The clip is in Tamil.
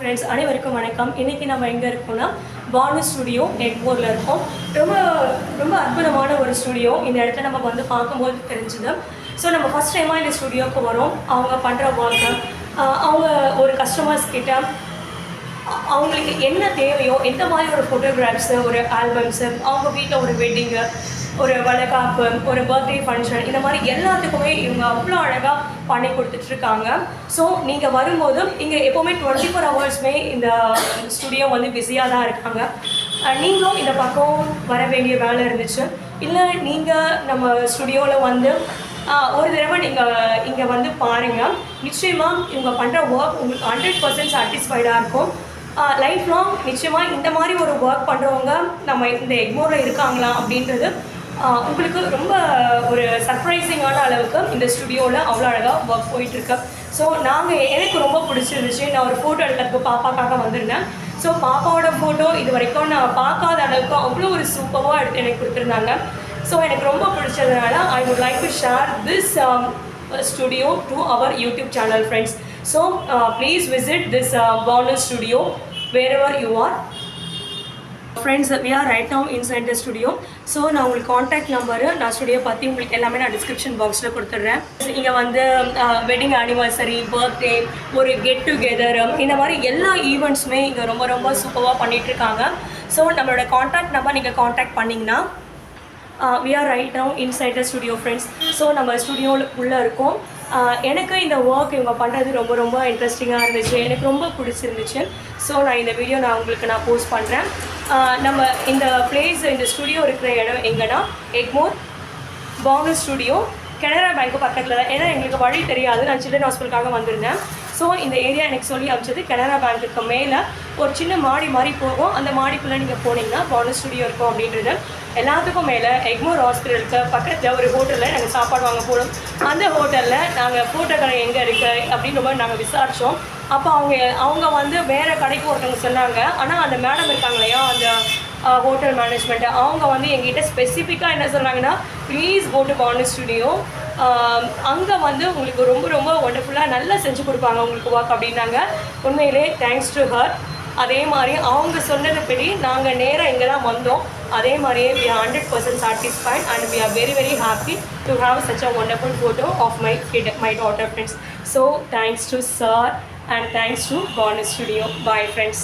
ஃப்ரெண்ட்ஸ் அனைவருக்கும் வணக்கம். இன்றைக்கி நம்ம எங்கே இருக்கோம்னா பானு ஸ்டுடியோ எக்மோரில் இருக்கோம். ரொம்ப ரொம்ப அற்புதமான ஒரு ஸ்டுடியோ. இந்த இடத்துல நம்ம வந்து பார்க்கும்போது தெரிஞ்சுது. ஸோ நம்ம ஃபஸ்ட் டைமாக இந்த ஸ்டுடியோவுக்கு வரோம். அவங்க பண்ணுற ஒர்க்கு, அவங்க ஒரு கஸ்டமர்ஸ் கிட்ட அவங்களுக்கு என்ன தேவையோ, எந்த மாதிரி ஒரு ஃபோட்டோகிராஃப்ஸு, ஒரு ஆல்பம்ஸு, அவங்க வீட்டில் ஒரு வெட்டிங்கு, ஒரு வளைகாப்பு, ஒரு பர்த்டே ஃபங்க்ஷன், இந்த மாதிரி எல்லாத்துக்குமே இவங்க அவ்வளோ அழகாக பண்ணி கொடுத்துட்ருக்காங்க. ஸோ நீங்கள் வரும்போது இங்கே எப்போவுமே 24 ஹவர்ஸுமே இந்த ஸ்டுடியோ வந்து பிஸியாக தான் இருக்காங்க. நீங்களும் இந்த பக்கம் வர வேண்டிய வேலை இருந்துச்சு, இல்லை நீங்கள் நம்ம ஸ்டுடியோவில் வந்து ஒரு தடவை நீங்கள் இங்கே வந்து பாருங்கள். நிச்சயமாக இவங்க பண்ணுற ஒர்க் உங்களுக்கு 100% சாட்டிஸ்ஃபைடாக இருக்கும். லைஃப் லாங் நிச்சயமாக இந்த மாதிரி ஒரு ஒர்க் பண்ணுறவங்க நம்ம இந்த எக்மோரில் இருக்காங்களா அப்படின்றது உங்களுக்கு ரொம்ப ஒரு சர்ப்ரைசிங்கான அளவுக்கு இந்த ஸ்டுடியோவில் அவ்வளோ அழகாக ஒர்க் போயிட்டுருக்கு. ஸோ எனக்கு ரொம்ப பிடிச்சிருந்துச்சு. நான் ஒரு ஃபோட்டோ எடுக்கிறதுக்கு பாப்பாக்காக வந்திருந்தேன். ஸோ பாப்பாவோட ஃபோட்டோ இது வரைக்கும் நான் பார்க்காத அளவுக்கு அவ்வளோ ஒரு சூப்பராக எடுத்து எனக்கு கொடுத்துருந்தாங்க. ஸோ எனக்கு ரொம்ப பிடிச்சதுனால I would like to share this studio to our YouTube channel, friends. So please visit this Bonus studio wherever you are. Friends, we are right now inside the studio. So நான் உங்களுக்கு காண்டாக்ட் நம்பரு, நான் ஸ்டுடியோ பற்றி உங்களுக்கு எல்லாமே நான் டிஸ்கிரிப்ஷன் பாக்ஸில் கொடுத்துட்றேன். இங்கே வந்து வெட்டிங் ஆனிவர்சரி, பர்த்டே, ஒரு கெட் டுகெதர், இந்த மாதிரி எல்லா ஈவெண்ட்ஸுமே இங்கே ரொம்ப ரொம்ப சூப்பராக பண்ணிகிட்ருக்காங்க. ஸோ நம்மளோட காண்டாக்ட் நம்பர் நீங்கள் காண்டாக்ட் பண்ணிங்கன்னா we are right now inside the studio, friends. So நம்ம ஸ்டுடியோவில் உள்ளே இருக்கோம். எனக்கு இந்த ஒர்க் இவங்க பண்ணுறது ரொம்ப ரொம்ப இன்ட்ரெஸ்டிங்காக இருந்துச்சு, எனக்கு ரொம்ப பிடிச்சிருந்துச்சு. ஸோ நான் இந்த வீடியோ உங்களுக்கு போஸ்ட் பண்ணுறேன். நம்ம இந்த பிளேஸ், இந்த ஸ்டுடியோ இருக்கிற இடம் எங்கன்னா எக்மோர் பானு ஸ்டுடியோ, கனரா பேங்க்கு பக்கத்தில் தான். ஏன்னா எங்களுக்கு வழி தெரியாது, நான் சில்ட்ரன் ஹாஸ்பிட்டலுக்காக வந்திருந்தேன். ஸோ இந்த ஏரியா எனக்கு சொல்லி அமைச்சது கனரா பேங்க்குக்கு மேலே ஒரு சின்ன மாடி மாதிரி போகும். அந்த மாடிக்குள்ளே நீங்கள் போனீங்கன்னா பானு ஸ்டுடியோ இருக்கும் அப்படின்றது. எல்லாத்துக்கும் மேலே எக்மோர் ஹாஸ்பிட்டலுக்கு பக்கத்தில் ஒரு ஹோட்டலில் நாங்கள் சாப்பாடு வாங்க போனோம். அந்த ஹோட்டலில் நாங்கள் ஃபோட்டோ கடை எங்கே இருக்குது அப்படின்னு ரொம்ப நாங்கள் விசாரித்தோம். அப்போ அவங்க வந்து வேறு கடைக்கு ஒருத்தவங்க சொன்னாங்க. ஆனால் அந்த மேடம் இருக்காங்க இல்லையா, அந்த ஹோட்டல் மேனேஜ்மெண்ட்டு, அவங்க வந்து எங்ககிட்ட ஸ்பெசிஃபிக்காக என்ன சொன்னாங்கன்னா, please go to Banu studio, அங்கே வந்து உங்களுக்கு ரொம்ப ரொம்ப ஒண்டர்ஃபுல்லாக நல்லா செஞ்சு கொடுப்பாங்க உங்களுக்கு ஒர்க் அப்படின்னாங்க. உண்மையிலே தேங்க்ஸ் டு ஹர். அதே மாதிரி அவங்க சொன்னதுபடி நாங்கள் நேராக இங்கே தான் வந்தோம். அதே மாதிரியே we are 100% satisfied and we are very very happy to have such a wonderful photo of my kid, my daughter, friends. So thanks to sir and thanks to Bonus Studio. Bye, friends.